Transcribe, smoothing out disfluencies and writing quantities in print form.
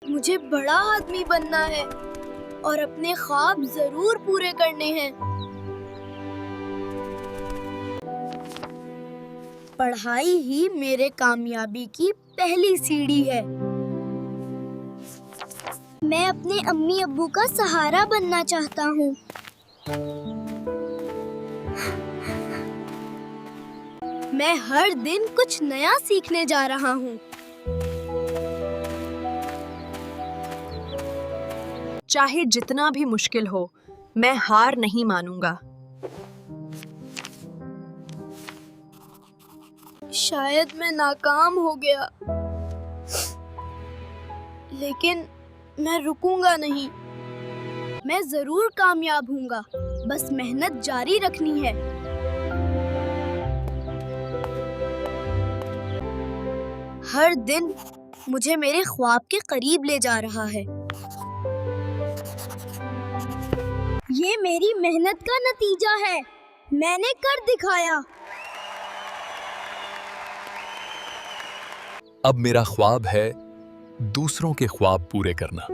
मुझे बड़ा आदमी बनना है और अपने ख्वाब जरूर पूरे करने हैं। पढ़ाई ही मेरे कामयाबी की पहली सीढ़ी है। मैं अपने अम्मी अब्बू का सहारा बनना चाहता हूँ। मैं हर दिन कुछ नया सीखने जा रहा हूँ। चाहे जितना भी मुश्किल हो, मैं हार नहीं मानूंगा। शायद मैं नाकाम हो गया, लेकिन मैं रुकूंगा नहीं। मैं जरूर कामयाब हूँगा, बस मेहनत जारी रखनी है। हर दिन मुझे मेरे ख्वाब के करीब ले जा रहा है। ये मेरी मेहनत का नतीजा है। मैंने कर दिखाया। अब मेरा ख्वाब है दूसरों के ख्वाब पूरे करना।